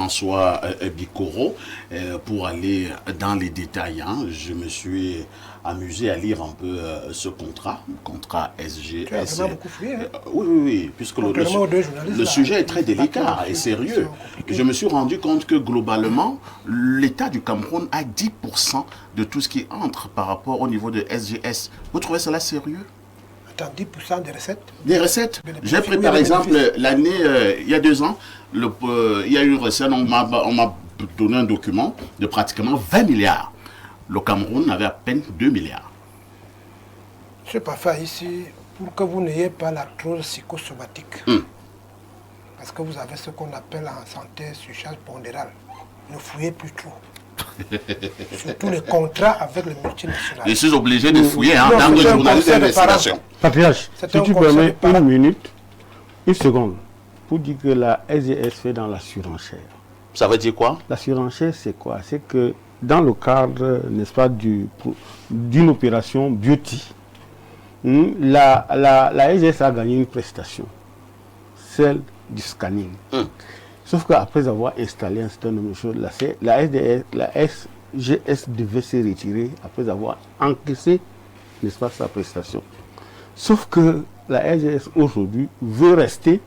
François Bikoro. Pour aller dans les détails, hein, je me suis amusé à lire un peu ce contrat SGS. Tu as vraiment beaucoup fouillé, hein? Oui, puisque le sujet est très délicat et sérieux. Je me suis rendu compte que globalement, l'État du Cameroun a 10% de tout ce qui entre par rapport au niveau de SGS. Vous trouvez cela sérieux? Attends, 10% des recettes? Des recettes. J'ai pris par exemple l'année, il y a 2 ans, il y a eu une recette, on m'a donné un document de pratiquement 20 milliards. Le Cameroun avait à peine 2 milliards. Je pas fait ici pour que vous n'ayez pas l'arthrose psychosomatique. Parce que vous avez ce qu'on appelle en santé surcharge pondérale. Ne fouillez plus trop. Surtout les contrats avec les multinationales. Je suis obligé de fouiller dans le journal d'investigation. Patriarche, si tu permets une minute, une seconde, pour dire que la SGS fait dans la surenchère. Ça veut dire quoi? La surenchère, c'est quoi? C'est que dans le cadre, n'est-ce pas, d'une opération beauty, la SGS a gagné une prestation, celle du scanning. Sauf qu'après avoir installé un certain nombre de choses, la SGS devait se retirer après avoir encaissé, n'est-ce pas, sa prestation. Sauf que la SGS aujourd'hui veut rester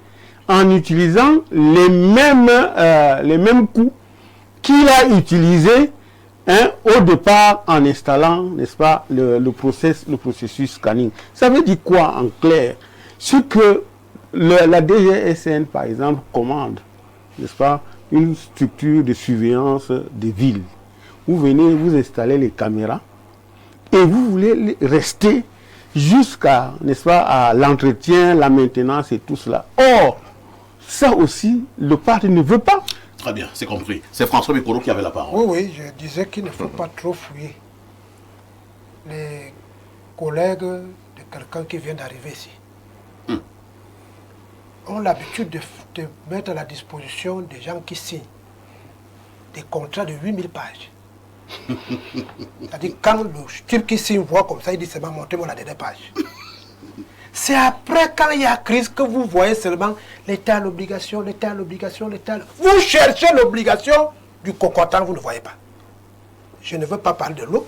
en utilisant les mêmes coûts qu'il a utilisés au départ en installant, n'est-ce pas, le processus scanning. Ça veut dire quoi en clair? Ce que la DGSN, par exemple, commande, n'est-ce pas, une structure de surveillance des villes. Vous venez, vous installez les caméras et vous voulez rester jusqu'à, n'est-ce pas, à l'entretien, la maintenance et tout cela. Or, ça aussi, le parti ne veut pas. Très bien, c'est compris. C'est François Bikoro qui avait la parole. Oui, je disais qu'il ne faut pas trop fouiller les collègues de quelqu'un qui vient d'arriver ici. Ont l'habitude de mettre à la disposition des gens qui signent des contrats de 8000 pages. C'est-à-dire, quand le type qui signe voit comme ça, il dit seulement montez-moi la dernière page. C'est après, quand il y a crise, que vous voyez seulement l'État à l'obligation, l'État à l'obligation, l'État. Vous cherchez l'obligation du cocotan, vous ne voyez pas. Je ne veux pas parler de l'eau,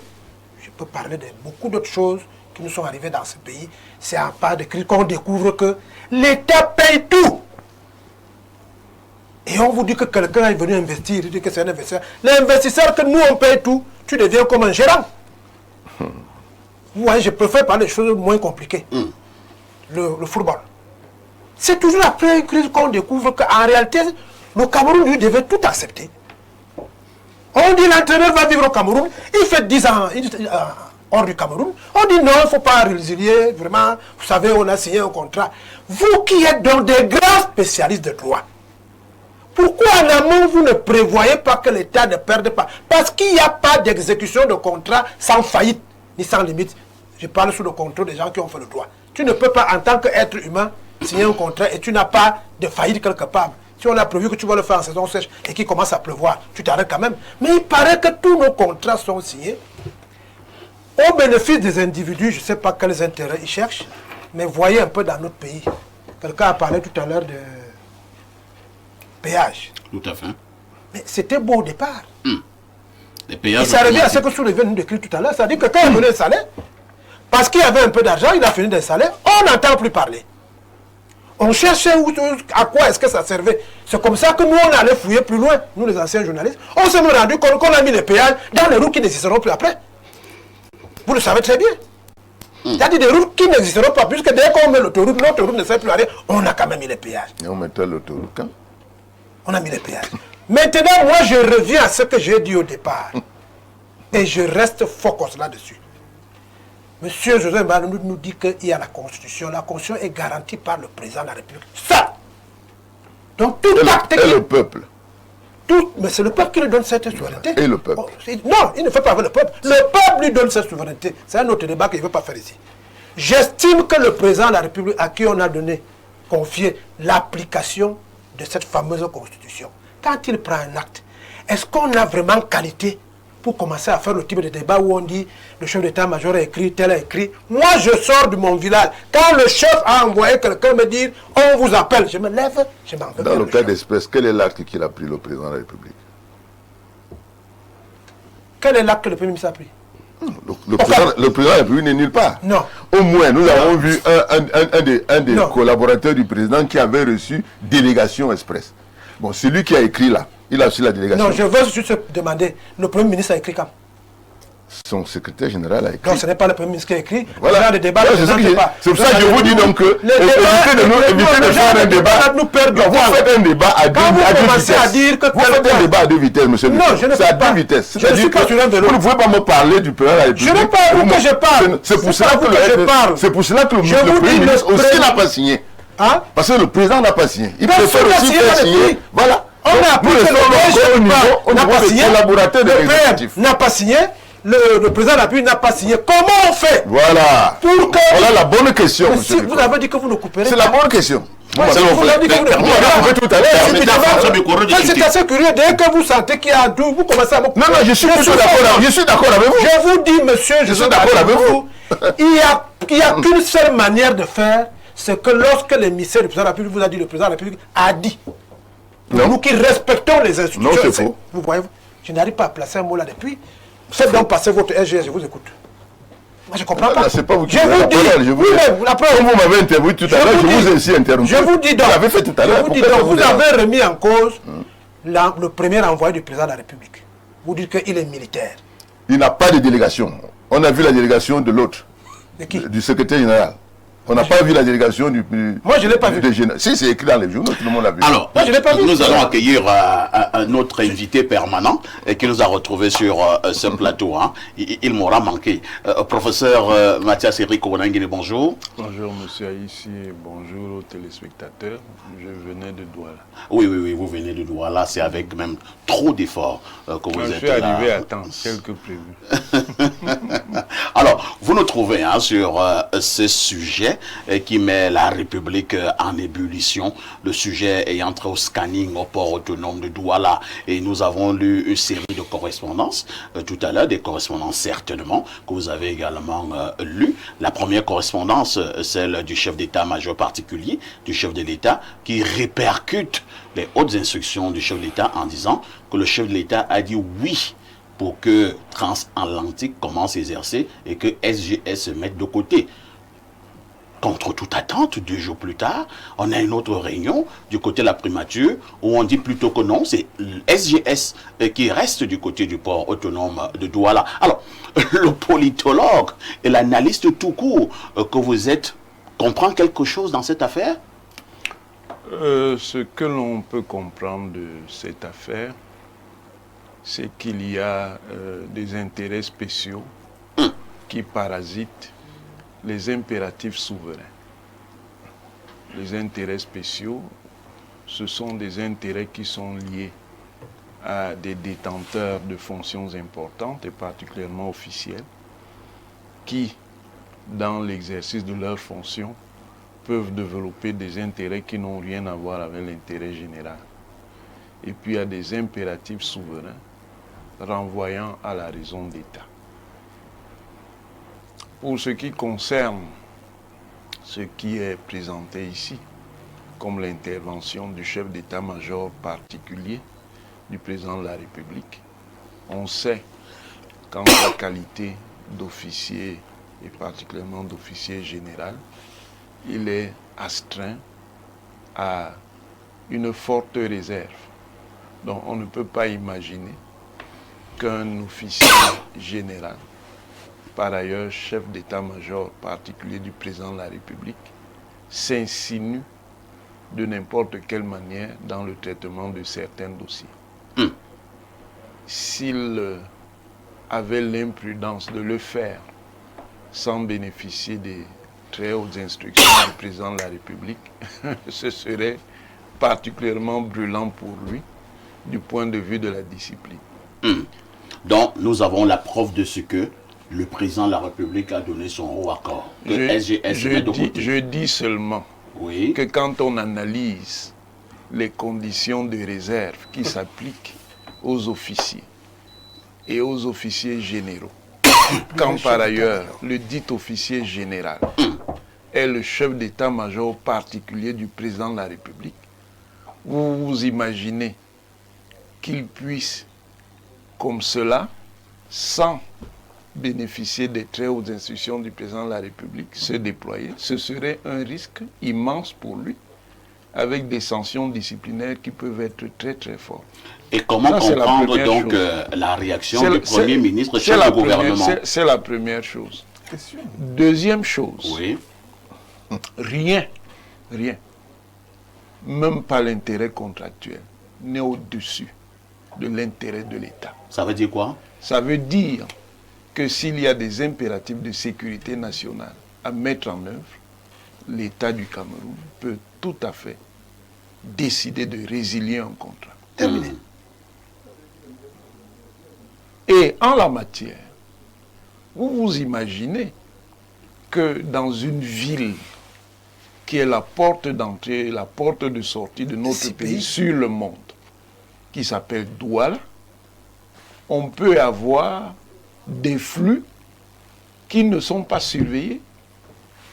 je peux parler de beaucoup d'autres choses qui nous sont arrivées dans ce pays. C'est en part de crise qu'on découvre que l'État paye tout. Et on vous dit que quelqu'un est venu investir, il dit que c'est un investisseur. L'investisseur que nous on paye tout, tu deviens comme un gérant. Vous voyez, je préfère parler de choses moins compliquées. Le football. C'est toujours après une crise qu'on découvre qu'en réalité, le Cameroun lui devait tout accepter. On dit l'entraîneur va vivre au Cameroun, il fait 10 ans hors du Cameroun. On dit non, il ne faut pas résilier, vraiment, vous savez, on a signé un contrat. Vous qui êtes donc des grands spécialistes de droit, pourquoi en amont vous ne prévoyez pas que l'État ne perde pas? Parce qu'il n'y a pas d'exécution de contrat sans faillite, ni sans limite. Je parle sous le contrôle des gens qui ont fait le droit. Tu ne peux pas, en tant qu'être humain, signer un contrat et tu n'as pas de faillite quelque part. Si on a prévu que tu vas le faire en saison sèche et qu'il commence à pleuvoir, tu t'arrêtes quand même. Mais il paraît que tous nos contrats sont signés au bénéfice des individus. Je ne sais pas quels intérêts ils cherchent, mais voyez un peu dans notre pays. Quelqu'un a parlé tout à l'heure de péage. Tout à fait. Mais c'était beau au départ. Les péages. Et ça revient à ce que Soulevé nous décrit tout à l'heure. C'est-à-dire que quand il venait installer, parce qu'il y avait un peu d'argent, il a fini d'installer, on n'entend plus parler. On cherchait à quoi est-ce que ça servait. C'est comme ça que nous, on allait fouiller plus loin, nous les anciens journalistes. On s'est rendu compte qu'on a mis les péages dans les routes qui n'existeront plus après. Vous le savez très bien. C'est-à-dire des routes qui n'existeront pas, puisque dès qu'on met l'autoroute, l'autoroute ne sert plus à rien, on a quand même mis les péages. Et on mettait l'autoroute quand? On a mis les péages. Maintenant, moi, je reviens à ce que j'ai dit au départ. Et je reste focus là-dessus. Monsieur José Mbalo nous dit qu'il y a la Constitution. La Constitution est garantie par le président de la République. Ça! Donc tout acte et le peuple. Mais c'est le peuple qui lui donne cette souveraineté. Et le peuple. Non, il ne fait pas avec le peuple. Le peuple lui donne cette souveraineté. C'est un autre débat qu'il ne veut pas faire ici. J'estime que le président de la République, à qui on a confié l'application de cette fameuse Constitution, quand il prend un acte, est-ce qu'on a vraiment qualité pour commencer à faire le type de débat où on dit le chef d'état-major a écrit, tel a écrit. Moi, je sors de mon village. Quand le chef a envoyé quelqu'un me dire on vous appelle, je me lève, je m'en vais. Dans le cas d'espèce, quel est l'acte qu'il a pris, le président de la République? Quel est l'acte que le Premier ministre a pris? Le président de la République n'est nulle part. Non. Au moins, nous avons vu un des collaborateurs du président qui avait reçu délégation express. Bon, celui qui a écrit là, il a reçu la délégation. Non, je veux juste demander, le Premier ministre a écrit quand? Son secrétaire général a écrit. Non, ce n'est pas le Premier ministre qui a écrit. Voilà. Le débat, c'est pour ça que je vous dis donc que évitez de faire un débat. Vous faites un débat à deux vitesses. Vous faites un débat à deux vitesses, monsieur. Non, je ne c'est à deux vitesses. Je ne suis pas sur un vélo. Vous ne pouvez pas me parler du président de la République. Je n'ai pas à vous que je parle. C'est pour cela que le Premier ministre aussi n'a pas signé. Parce que le président n'a pas signé. Il préfère aussi faire signer. Voilà. On a appris que le DG n'a pas signé. Le PM n'a pas signé. Le président de la République n'a pas signé. Comment on fait? Voilà. Voilà la bonne question. Si vous avez dit que vous ne couperez pas. C'est la bonne question. Vous l'avez dit que vous ne couperez pas. C'est assez curieux. Dès que vous sentez qu'il y a un doute, vous commencez à me couper. Non, je suis d'accord. Je suis d'accord avec vous. Je vous dis, monsieur, je suis d'accord avec vous. Il n'y a qu'une seule manière de faire, c'est que lorsque l'émissaire du président de la République vous a dit, le président de la République a dit. Nous qui respectons les institutions. Non, c'est faux. Vous voyez, je n'arrive pas à placer un mot là depuis. Faites donc passer votre SGS, je vous écoute. Moi, je ne comprends pas. C'est pas vous qui je vous dis, comme vous m'avez interviewé tout à l'heure, je vous ai aussi interrompu. Je vous dis donc, vous l'avez fait tout à l'heure. Vous avez remis en cause le premier envoyé du président de la République. Vous dites qu'il est militaire. Il n'a pas de délégation. On a vu la délégation de l'autre. De qui? Du secrétaire général. On n'a pas vu la délégation du... Moi, je ne l'ai pas vu. Si, c'est écrit dans les journaux, tout le monde l'a vu. Alors, moi, je l'ai pas vu. Nous allons accueillir un autre invité permanent qui nous a retrouvés sur ce plateau. Il m'aura manqué. Professeur Mathias Eric Onangini, bonjour. Bonjour, monsieur Aïssi, et bonjour aux téléspectateurs. Je venais de Douala. Oui, vous venez de Douala. C'est avec même trop d'efforts que vous êtes là. Je suis arrivé à temps, tel que prévu. Alors, vous nous trouvez sur ce sujet qui met la République en ébullition, le sujet ayant trait au scanning au port autonome de Douala. Et nous avons lu une série de correspondances tout à l'heure, des correspondances certainement que vous avez également lues. La première correspondance, celle du chef d'état-major particulier, du chef de l'État, qui répercute les hautes instructions du chef de l'État en disant que le chef de l'État a dit oui pour que Transatlantique commence à exercer et que SGS se mette de côté. Contre toute attente, 2 jours plus tard, on a une autre réunion du côté de la primature où on dit plutôt que non, c'est SGS qui reste du côté du port autonome de Douala. Alors, le politologue et l'analyste tout court que vous êtes comprend quelque chose dans cette affaire? Ce que l'on peut comprendre de cette affaire, c'est qu'il y a des intérêts spéciaux qui parasitent les impératifs souverains. Les intérêts spéciaux, ce sont des intérêts qui sont liés à des détenteurs de fonctions importantes et particulièrement officielles qui, dans l'exercice de leurs fonctions, peuvent développer des intérêts qui n'ont rien à voir avec l'intérêt général. Et puis il y a des impératifs souverains renvoyant à la raison d'État. Pour ce qui concerne ce qui est présenté ici, comme l'intervention du chef d'état-major particulier du président de la République, on sait qu'en sa qualité d'officier, et particulièrement d'officier général, il est astreint à une forte réserve. Donc on ne peut pas imaginer qu'un officier général, par ailleurs chef d'état-major particulier du président de la République, s'insinue de n'importe quelle manière dans le traitement de certains dossiers. S'il avait l'imprudence de le faire sans bénéficier des très hautes instructions du président de la République, ce serait particulièrement brûlant pour lui du point de vue de la discipline. Donc, nous avons la preuve de ce que le président de la République a donné son haut accord. Je dis seulement que quand on analyse les conditions de réserve qui s'appliquent aux officiers, et aux officiers généraux. Quand par ailleurs, le dit officier général est le chef d'état-major particulier du président de la République, vous vous imaginez qu'il puisse, comme cela, sans bénéficier des très hautes instructions du président de la République, se déployer? Ce serait un risque immense pour lui, avec des sanctions disciplinaires qui peuvent être très très fortes. Et comment comprendre donc la réaction du Premier ministre, chef du gouvernement? C'est la première chose. Deuxième chose, oui. rien, même pas l'intérêt contractuel, n'est au-dessus de l'intérêt de l'État. Ça veut dire quoi? Ça veut dire que s'il y a des impératifs de sécurité nationale à mettre en œuvre, l'État du Cameroun peut tout à fait décider de résilier un contrat. Terminé. Et en la matière, vous vous imaginez que dans une ville qui est la porte d'entrée, la porte de sortie de notre pays sur le monde, qui s'appelle Douala, on peut avoir des flux qui ne sont pas surveillés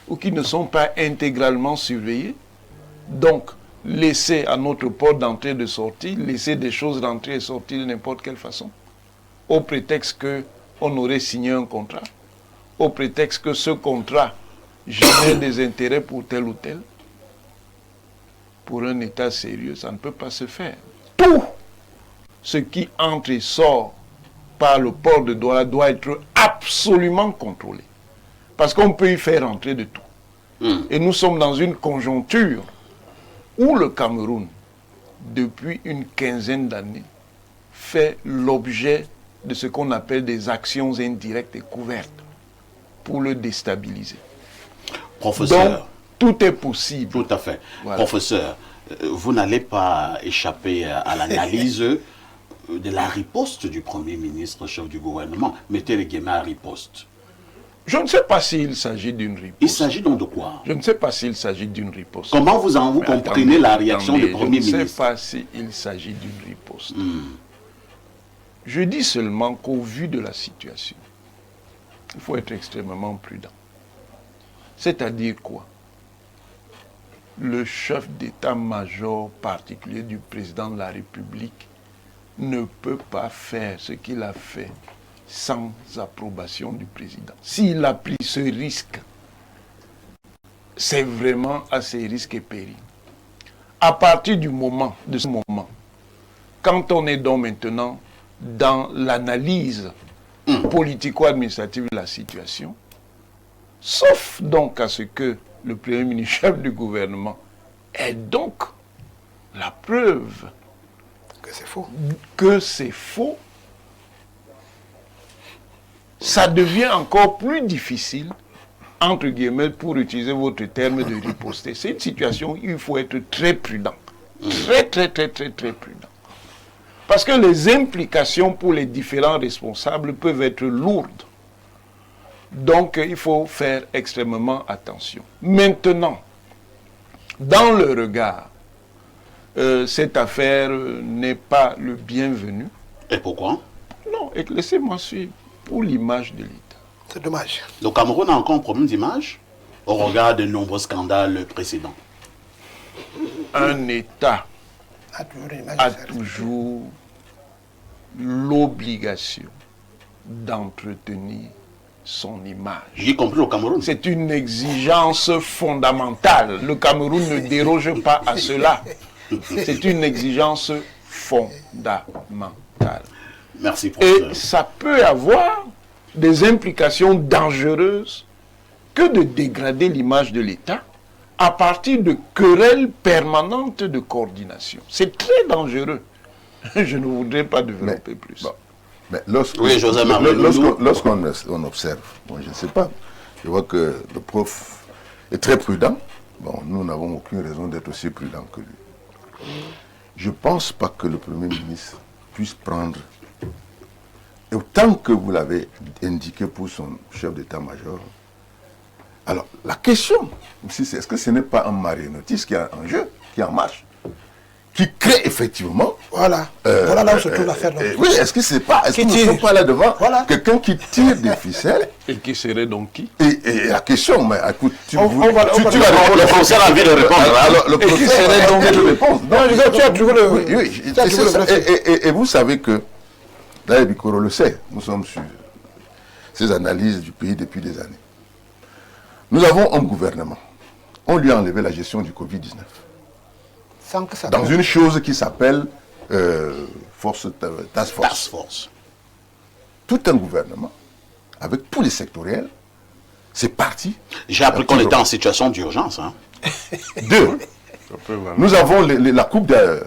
ou qui ne sont pas intégralement surveillés. Donc, laisser à notre porte d'entrée et de sortie, laisser des choses d'entrée et sortie de n'importe quelle façon, au prétexte qu'on aurait signé un contrat, au prétexte que ce contrat génère des intérêts pour tel ou tel. Pour un État sérieux, ça ne peut pas se faire. Tout ce qui entre et sort par le port de Douala doit être absolument contrôlé. Parce qu'on peut y faire entrer de tout. Et nous sommes dans une conjoncture où le Cameroun, depuis une quinzaine d'années, fait l'objet de ce qu'on appelle des actions indirectes et couvertes pour le déstabiliser. Professeur. Donc, tout est possible. Tout à fait. Voilà. Professeur, vous n'allez pas échapper à l'analyse de la riposte du Premier ministre, chef du gouvernement. Mettez les guillemets à riposte. Je ne sais pas s'il s'agit d'une riposte. Il s'agit donc de quoi? Je ne sais pas s'il s'agit d'une riposte. Comment vous comprenez la réaction du Premier ministre? Je ne sais pas s'il s'agit d'une riposte. Je dis seulement qu'au vu de la situation, il faut être extrêmement prudent. C'est-à-dire quoi? Le chef d'état-major particulier du président de la République ne peut pas faire ce qu'il a fait sans approbation du président. S'il a pris ce risque, c'est vraiment à ses risques et périls. À partir de ce moment, quand on est donc maintenant dans l'analyse politico-administrative de la situation, sauf donc à ce que le Premier ministre chef du gouvernement ait donc la preuve que c'est faux, ça devient encore plus difficile, entre guillemets, pour utiliser votre terme de riposter. C'est une situation où il faut être très prudent. Très prudent. Parce que les implications pour les différents responsables peuvent être lourdes. Donc, il faut faire extrêmement attention. Maintenant, dans le regard, cette affaire n'est pas le bienvenu. Et pourquoi? Non, laissez-moi suivre. Pour l'image de l'État. C'est dommage. Le Cameroun a encore un problème d'image au regard de nombreux scandales précédents. Un État a toujours l'obligation d'entretenir son image. Y compris au Cameroun. C'est une exigence fondamentale. Le Cameroun ne déroge pas à cela. C'est une exigence fondamentale. Merci, professeur. Et ça peut avoir des implications dangereuses que de dégrader l'image de l'État à partir de querelles permanentes de coordination. C'est très dangereux. Je ne voudrais pas développer plus. Bon, mais lorsqu'on observe, bon, je ne sais pas, je vois que le prof est très prudent. Bon, nous n'avons aucune raison d'être aussi prudents que lui. Je ne pense pas que le Premier ministre puisse prendre, et autant que vous l'avez indiqué pour son chef d'état-major. Alors, la question, est-ce que ce n'est pas un marionnettiste qui est en jeu, qui est en marche? qui crée effectivement... Voilà. Voilà là où se trouve l'affaire. Oui, est-ce que c'est pas... Est-ce que nous ne sommes pas là devant quelqu'un qui tire des ficelles? Et qui serait donc qui? Et la question, mais écoute, tu vas répondre. Le professeur a envie de répondre. Alors, le professeur a envie de répondre. Non, tu as trouvé le... Et vous savez que, d'ailleurs, Bikoro le sait, nous sommes sur ces analyses du pays depuis des années. Nous avons un gouvernement. On lui a enlevé la gestion du Covid-19. Sans que ça... Dans une chose qui s'appelle Task Force. Tout un gouvernement, avec tous les sectoriels, c'est parti. J'ai appris qu'on était en situation d'urgence. Hein. Deux, nous avons la coupe de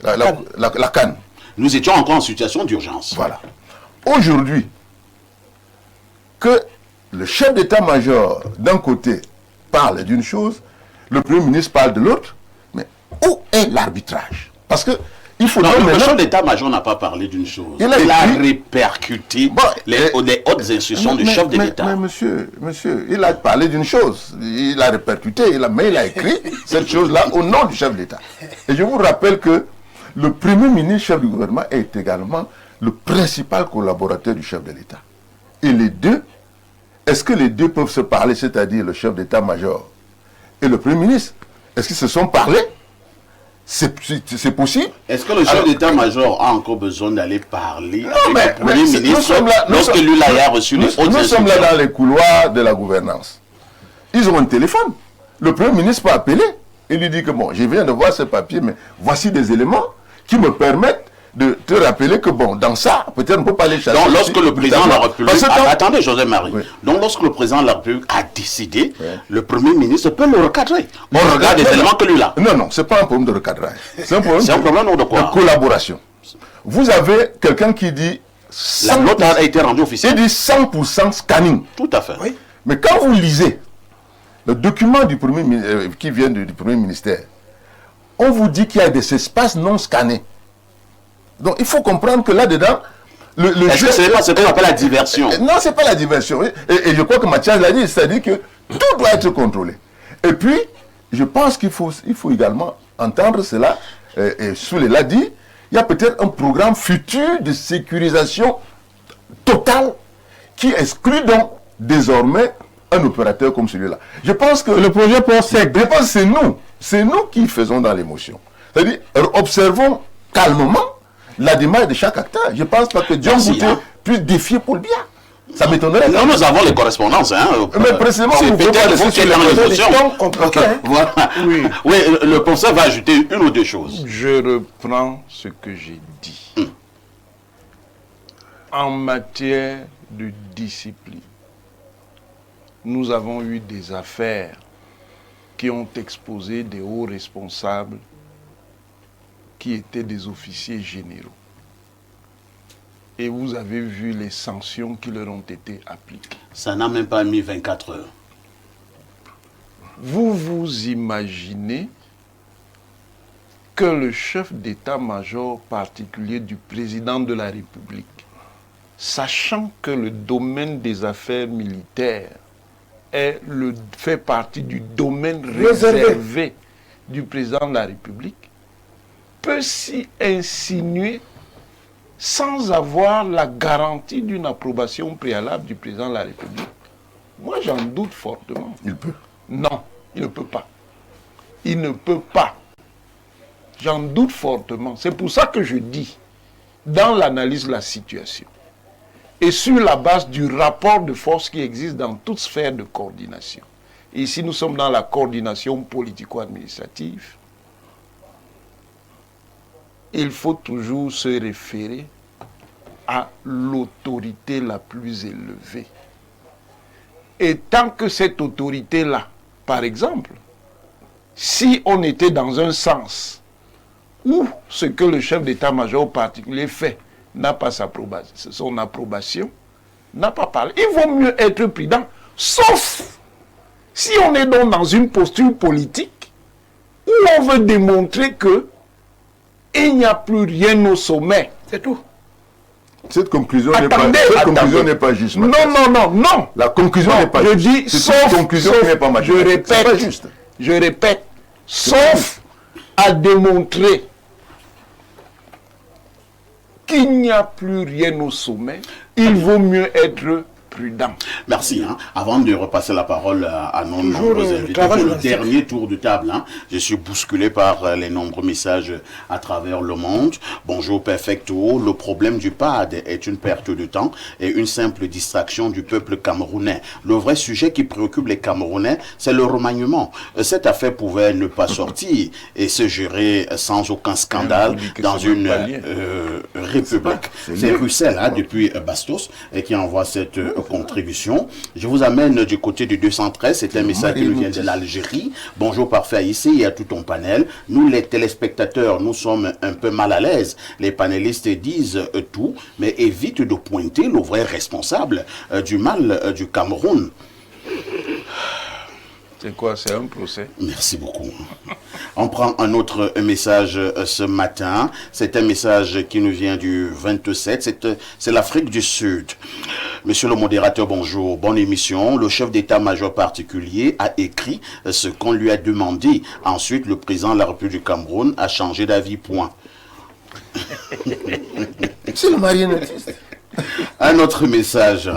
la canne. Nous étions encore en situation d'urgence. Voilà. Aujourd'hui, que le chef d'état-major, d'un côté, parle d'une chose, le Premier ministre parle de l'autre, mais où est l'arbitrage? Parce que il faut... Non, le chef d'état-major n'a pas parlé d'une chose. Il a répercuté les hautes instructions du chef de l'État. Mais monsieur, il a parlé d'une chose. Il a répercuté, mais il a écrit cette chose-là au nom du chef de l'État. Et je vous rappelle que le Premier ministre, chef du gouvernement, est également le principal collaborateur du chef de l'État. Et les deux, est-ce que les deux peuvent se parler, c'est-à-dire le chef d'état-major et le Premier ministre? Est-ce qu'ils se sont parlé? C'est possible? Est-ce que le chef d'état-major a encore besoin d'aller parler avec le Premier ministre lorsque lui a reçu les hautes instructions? Nous sommes là dans les couloirs de la gouvernance. Ils ont un téléphone. Le Premier ministre peut appeler. Il lui dit que bon, je viens de voir ce papier, mais voici des éléments qui me permettent de te rappeler que bon, dans ça, peut-être on ne peut pas les chercher. Donc lorsque le président de la République... Attendez, José-Marie. Oui. Donc lorsque le président de la République a décidé, le Premier ministre peut le recadrer. On regarde des éléments que lui là. Non, ce n'est pas un problème de recadrage. C'est un problème de quoi? De collaboration. Vous avez quelqu'un qui dit... La note a été rendue officielle. Il dit 100% scanning. Tout à fait. Oui. Mais quand vous lisez le document du qui vient du Premier ministère, on vous dit qu'il y a des espaces non scannés. Donc il faut comprendre que là-dedans, est-ce que ce n'est pas ce qu'on appelle la diversion? Non, ce n'est pas la diversion. Et je crois que Mathias l'a dit, c'est-à-dire que tout doit être contrôlé. Et puis, je pense qu'il faut également entendre cela, et Soulé l'a dit, il y a peut-être un programme futur de sécurisation totale qui exclut donc désormais un opérateur comme celui-là. Je pense que le projet POSEC, je pense que c'est nous qui faisons dans l'émotion. C'est-à-dire, observons calmement la démarche de chaque acteur. Je ne pense pas que John Bouté puisse défier Paul Biya. Ça m'étonnerait. Non, nous avons les correspondances. Mais précisément, c'est peut-être vous qui êtes dans l'émotion. Voilà. Oui, le professeur va ajouter une ou deux choses. Je reprends ce que j'ai dit. En matière de discipline, nous avons eu des affaires qui ont exposé des hauts responsables qui étaient des officiers généraux. Et vous avez vu les sanctions qui leur ont été appliquées. Ça n'a même pas mis 24 heures. Vous imaginez que le chef d'état-major particulier du président de la République, sachant que le domaine des affaires militaires fait partie du domaine réservé du président de la République, peut s'y insinuer sans avoir la garantie d'une approbation préalable du président de la République? Moi, j'en doute fortement. Il peut. Non, il ne peut pas. Il ne peut pas. J'en doute fortement. C'est pour ça que je dis, dans l'analyse de la situation, et sur la base du rapport de force qui existe dans toute sphère de coordination, et ici nous sommes dans la coordination politico-administrative, il faut toujours se référer à l'autorité la plus élevée. Et tant que cette autorité-là, par exemple, si on était dans un sens où ce que le chef d'état-major particulier fait n'a pas son approbation, n'a pas parlé, il vaut mieux être prudent, sauf si on est donc dans une posture politique où on veut démontrer que il n'y a plus rien au sommet. C'est tout. Cette conclusion n'est pas juste. Non. La conclusion n'est pas juste. Je dis, sauf, je répète, sauf à démontrer s'il n'y a plus rien au sommet, il vaut mieux être prudent. Merci. Avant de repasser la parole à nos nombreux invités pour le dernier tour de table, je suis bousculé par les nombreux messages à travers le monde. Bonjour Perfecto. Le problème du PAD est une perte de temps et une simple distraction du peuple camerounais. Le vrai sujet qui préoccupe les Camerounais, c'est le remaniement. Cette affaire pouvait ne pas sortir et se gérer sans aucun scandale dans une république. C'est Russell, depuis Bastos, qui envoie cette contribution. Je vous amène du côté du 213, c'est un message qui nous vient de l'Algérie. Bonjour parfait ici et à tout ton panel. Nous les téléspectateurs, nous sommes un peu mal à l'aise. Les panélistes disent tout, mais évitent de pointer le vrai responsable du mal du Cameroun. C'est quoi? C'est un procès? Merci beaucoup. On prend un autre message ce matin. C'est un message qui nous vient du 27. C'est l'Afrique du Sud. Monsieur le modérateur, bonjour. Bonne émission. Le chef d'état-major particulier a écrit ce qu'on lui a demandé. Ensuite, le président de la République du Cameroun a changé d'avis. Point. C'est le marionnettiste. Un autre message.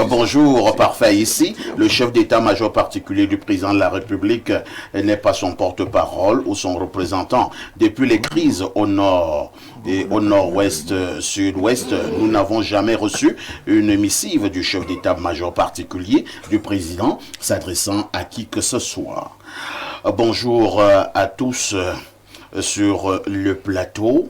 Bonjour, parfait ici. Le chef d'état-major particulier du président de la République n'est pas son porte-parole ou son représentant. Depuis les crises au nord et au nord-ouest, sud-ouest, nous n'avons jamais reçu une missive du chef d'état-major particulier du président s'adressant à qui que ce soit. Bonjour à tous sur le plateau.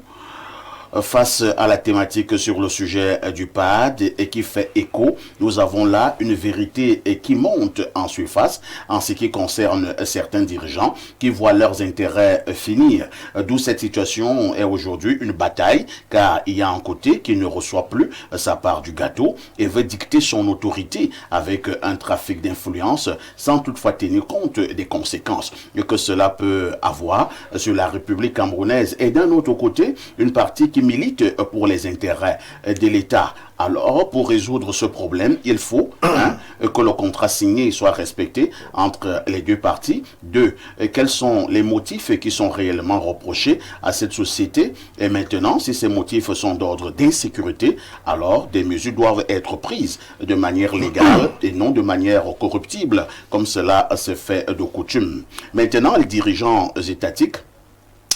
Face à la thématique sur le sujet du PAD et qui fait écho, nous avons là une vérité qui monte en surface en ce qui concerne certains dirigeants qui voient leurs intérêts finir. D'où cette situation est aujourd'hui une bataille, car il y a un côté qui ne reçoit plus sa part du gâteau et veut dicter son autorité avec un trafic d'influence sans toutefois tenir compte des conséquences que cela peut avoir sur la République camerounaise. Et d'un autre côté, une partie qui milite pour les intérêts de l'État. Alors, pour résoudre ce problème, il faut que le contrat signé soit respecté entre les deux parties. Deux, quels sont les motifs qui sont réellement reprochés à cette société? Et maintenant, si ces motifs sont d'ordre d'insécurité, alors des mesures doivent être prises de manière légale et non de manière corruptible, comme cela se fait de coutume. Maintenant, les dirigeants étatiques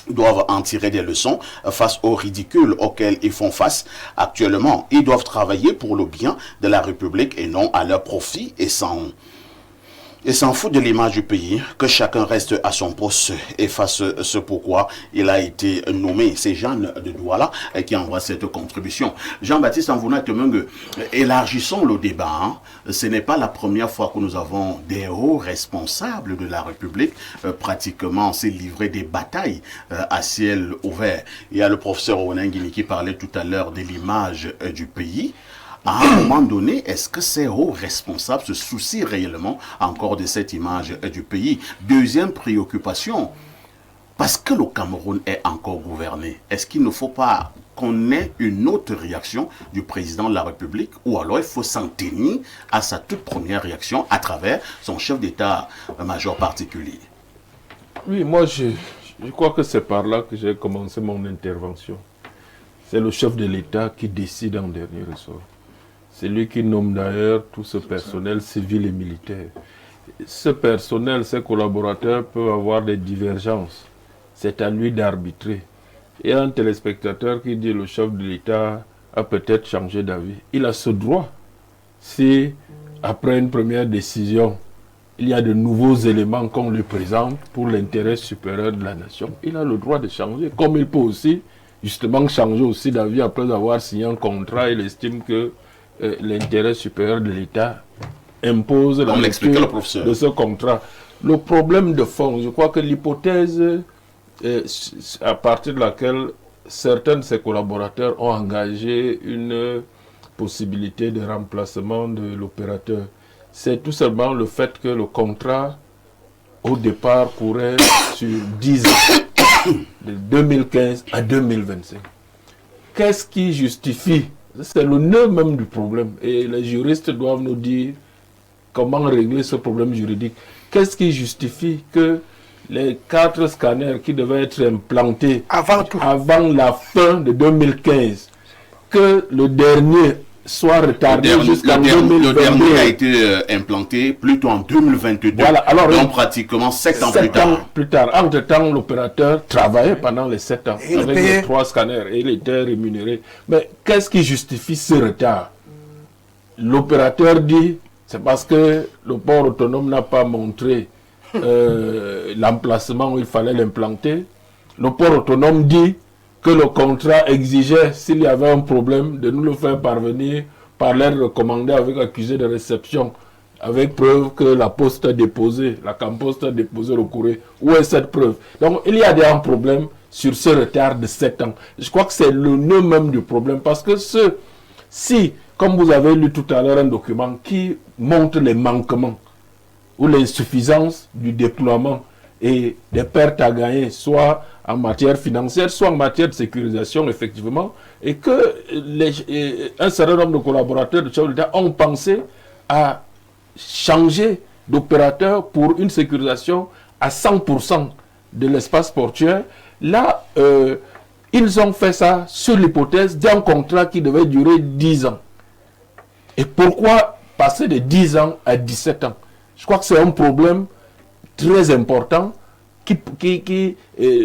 doivent en tirer des leçons face au ridicule auquel ils font face actuellement. Ils doivent travailler pour le bien de la République et non à leur profit et s'en fout de l'image du pays, que chacun reste à son poste et fasse ce pourquoi il a été nommé. C'est Jeanne de Douala qui envoie cette contribution. Jean-Baptiste Amvuna-Temengue, élargissons le débat. Ce n'est pas la première fois que nous avons des hauts responsables de la République pratiquement s'est livré des batailles à ciel ouvert. Il y a le professeur Onengini qui parlait tout à l'heure de l'image du pays. À un moment donné, est-ce que ces hauts responsables se soucient réellement encore de cette image du pays? Deuxième préoccupation, parce que le Cameroun est encore gouverné, est-ce qu'il ne faut pas qu'on ait une autre réaction du président de la République, ou alors il faut s'en tenir à sa toute première réaction à travers son chef d'état-major particulier? Oui, moi je crois que c'est par là que j'ai commencé mon intervention. C'est le chef de l'État qui décide en dernier ressort. C'est lui qui nomme d'ailleurs tout ce personnel civil et militaire. Ce personnel, ses collaborateurs peuvent avoir des divergences. C'est à lui d'arbitrer. Et un téléspectateur qui dit le chef de l'État a peut-être changé d'avis. Il a ce droit. Si, après une première décision, il y a de nouveaux éléments qu'on lui présente pour l'intérêt supérieur de la nation, il a le droit de changer. Comme il peut aussi, justement, changer aussi d'avis après avoir signé un contrat. Il estime que l'intérêt supérieur de l'État impose la lecture de ce contrat. Le problème de fond, je crois que l'hypothèse à partir de laquelle certains de ses collaborateurs ont engagé une possibilité de remplacement de l'opérateur, c'est tout simplement le fait que le contrat, au départ, courait sur 10 ans, de 2015 à 2025. Qu'est-ce qui justifie? C'est le nœud même du problème. Et les juristes doivent nous dire comment régler ce problème juridique. Qu'est-ce qui justifie que les 4 scanners qui devaient être implantés avant la fin de 2015 que le dernier soit retardé jusqu'en 2022. Le dernier a été implanté plutôt en 2022. Voilà, alors, donc pratiquement 7 ans plus tard. Entre-temps, l'opérateur travaillait pendant les 7 ans avec les 3 scanners et il était rémunéré. Mais qu'est-ce qui justifie ce retard? L'opérateur dit, c'est parce que le port autonome n'a pas montré l'emplacement où il fallait l'implanter. Le port autonome dit que le contrat exigeait, s'il y avait un problème, de nous le faire parvenir par l'air recommandé avec accusé de réception, avec preuve que la poste a déposé, la camposte a déposé le courrier. Où est cette preuve? Donc, il y a un problème sur ce retard de 7 ans. Je crois que c'est le nœud même du problème, parce que si, comme vous avez lu tout à l'heure un document qui montre les manquements ou l'insuffisance du déploiement et des pertes à gagner, soit en matière financière, soit en matière de sécurisation, effectivement, et que un certain nombre de collaborateurs de chef de l'État ont pensé à changer d'opérateur pour une sécurisation à 100% de l'espace portuaire. Là, ils ont fait ça sur l'hypothèse d'un contrat qui devait durer 10 ans. Et pourquoi passer de 10 ans à 17 ans? Je crois que c'est un problème très important qui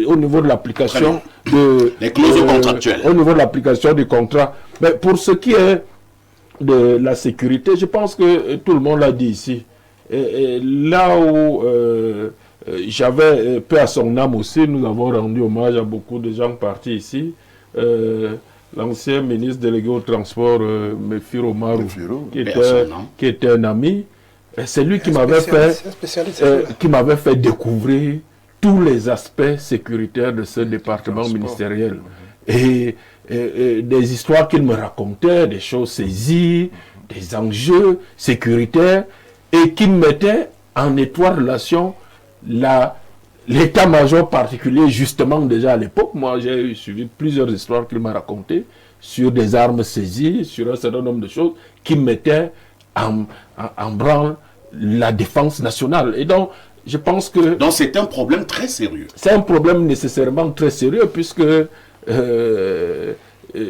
au niveau de l'application les clauses contractuelles. Au niveau de l'application du contrat. Mais pour ce qui est de la sécurité, je pense que tout le monde l'a dit ici. Et là où j'avais paix à son âme aussi, nous avons rendu hommage à beaucoup de gens partis ici. L'ancien ministre délégué au transport, Méfir Omarou, qui était un ami. C'est lui qui m'avait fait découvrir tous les aspects sécuritaires de ce département ministériel. Et des histoires qu'il me racontait, des choses saisies, des enjeux sécuritaires, et qui mettait en étroite relation l'état-major particulier, justement déjà à l'époque. Moi, j'ai suivi plusieurs histoires qu'il m'a racontées sur des armes saisies, sur un certain nombre de choses qui mettaient en branle la défense nationale. Et donc, je pense que... Donc, c'est un problème très sérieux. C'est un problème nécessairement très sérieux, puisque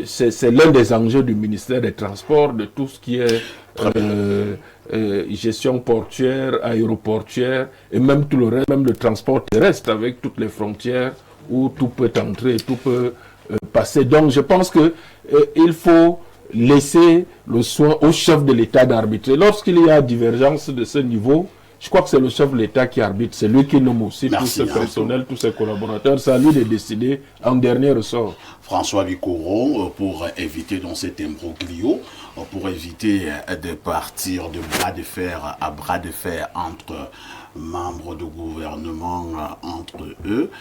c'est l'un des enjeux du ministère des Transports, de tout ce qui est gestion portuaire, aéroportuaire, et même tout le reste, même le transport terrestre, avec toutes les frontières où tout peut entrer, tout peut passer. Donc, je pense que il faut laisser le soin au chef de l'État d'arbitrer. Lorsqu'il y a divergence de ce niveau, je crois que c'est le chef de l'État qui arbitre. C'est lui qui nomme aussi tous ses personnels, tous ses collaborateurs. C'est à lui de décider en dernier ressort. François Vicoro, pour éviter dans cet imbroglio, pour éviter de partir de bras de fer à bras de fer entre membres du gouvernement, entre eux,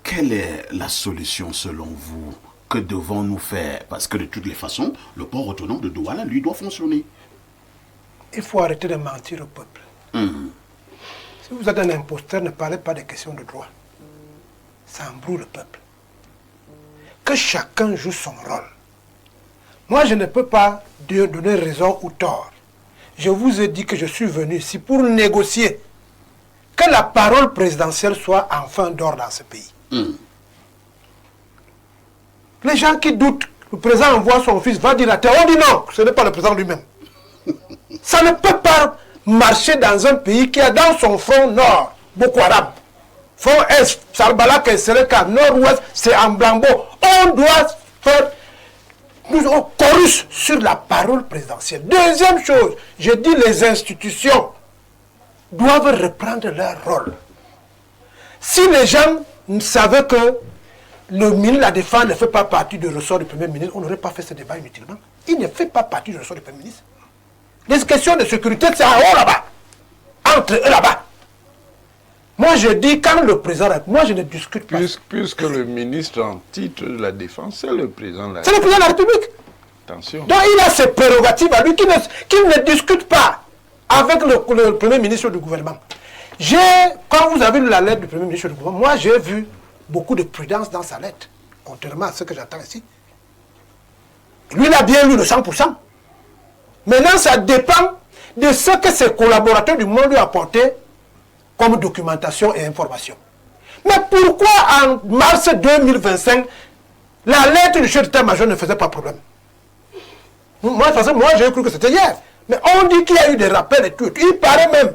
quelle est la solution selon vous? Que devons-nous faire? Parce que de toutes les façons, le port autonome de Douala, lui, doit fonctionner. Il faut arrêter de mentir au peuple. Si vous êtes un imposteur, ne parlez pas des questions de droit. Ça embrouille le peuple. Que chacun joue son rôle. Moi, je ne peux pas donner raison ou tort. Je vous ai dit que je suis venu ici pour négocier. Que la parole présidentielle soit enfin d'or dans ce pays. Les gens qui doutent, le président envoie son fils, va dire à terre, on dit non, ce n'est pas le président lui-même. Ça ne peut pas marcher dans un pays qui a dans son front nord, Boko Haram. Front est, Salbalak et Seleka, nord-ouest, c'est Amblambo. On doit faire chorus sur la parole présidentielle. Deuxième chose, je dis les institutions doivent reprendre leur rôle. Si les gens savaient que le ministre de la Défense ne fait pas partie du ressort du Premier ministre, on n'aurait pas fait ce débat inutilement. Il ne fait pas partie du ressort du Premier ministre. Les questions de sécurité, c'est en haut là-bas. Entre eux là-bas. Moi, je dis, quand le président... Moi, je ne discute pas. Puisque le ministre en titre de la Défense, c'est le président de la République. C'est le président de la République. Attention. Donc, il a ses prérogatives à lui qui ne discute pas avec le Premier ministre du gouvernement. Quand vous avez lu la lettre du Premier ministre du gouvernement, moi, j'ai vu beaucoup de prudence dans sa lettre, contrairement à ce que j'attends ici. Lui, il a bien lu le 100%. Maintenant, ça dépend de ce que ses collaborateurs du monde lui ont apporté comme documentation et information. Mais pourquoi en mars 2025, la lettre du chef d'état-major ne faisait pas problème? Moi, de toute façon, moi j'ai cru que c'était hier. Mais on dit qu'il y a eu des rappels et tout. Il paraît même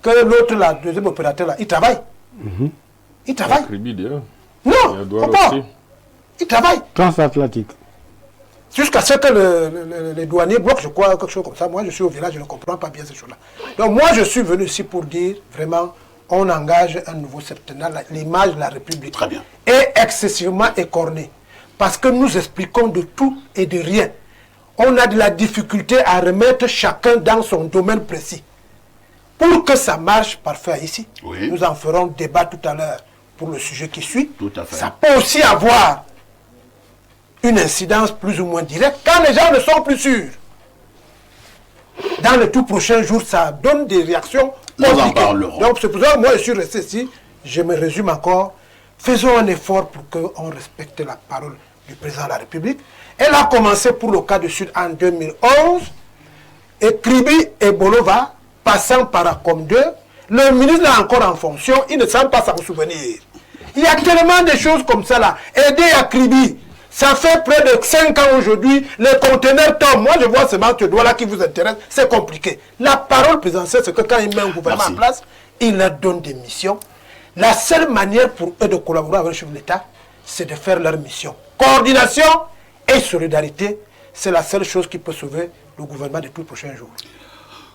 que l'autre, là, deuxième opérateur, là, il travaille. Il travaille. Non, comment? Il travaille. Transatlantique. Jusqu'à ce que les douaniers bloquent, je crois, quelque chose comme ça. Moi, je suis au village, je ne comprends pas bien ces choses-là. Donc, moi, je suis venu ici pour dire, vraiment, on engage un nouveau septennat. L'image de la République Très bien. est excessivement écornée. Parce que nous expliquons de tout et de rien. On a de la difficulté à remettre chacun dans son domaine précis. Pour que ça marche parfait ici, oui. Nous en ferons débat tout à l'heure pour le sujet qui suit. Tout à fait. Ça peut aussi avoir une incidence plus ou moins directe quand les gens ne sont plus sûrs. Dans les tout prochains jours, ça donne des réactions compliquées. Nous en parlerons. Donc c'est pour ça que moi je suis resté ici. Je me résume encore. Faisons un effort pour qu'on respecte la parole du président de la République. Elle a commencé pour le cas du Sud en 2011. Et Kribi et Bolova, passant par Acom 2, le ministre est encore en fonction, il ne semble pas s'en souvenir. Il y a tellement de choses comme ça là. Aider à Kribi, ça fait près de 5 ans aujourd'hui, les conteneurs tombent. Moi je vois seulement ce doigt-là qui vous intéresse, c'est compliqué. La parole présidentielle, c'est que quand il met un gouvernement en place, il leur donne des missions. La seule manière pour eux de collaborer avec le chef de l'État, c'est de faire leur mission. Coordination et solidarité, c'est la seule chose qui peut sauver le gouvernement des tout prochains jours.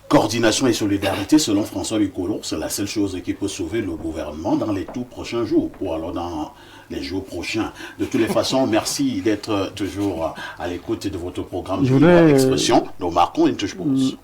Coordination et solidarité, selon François Lucolo, c'est la seule chose qui peut sauver le gouvernement dans les tout prochains jours, ou alors dans les jours prochains. De toutes les façons, merci d'être toujours à l'écoute de votre programme de Expression. Nous marquons une touche pause.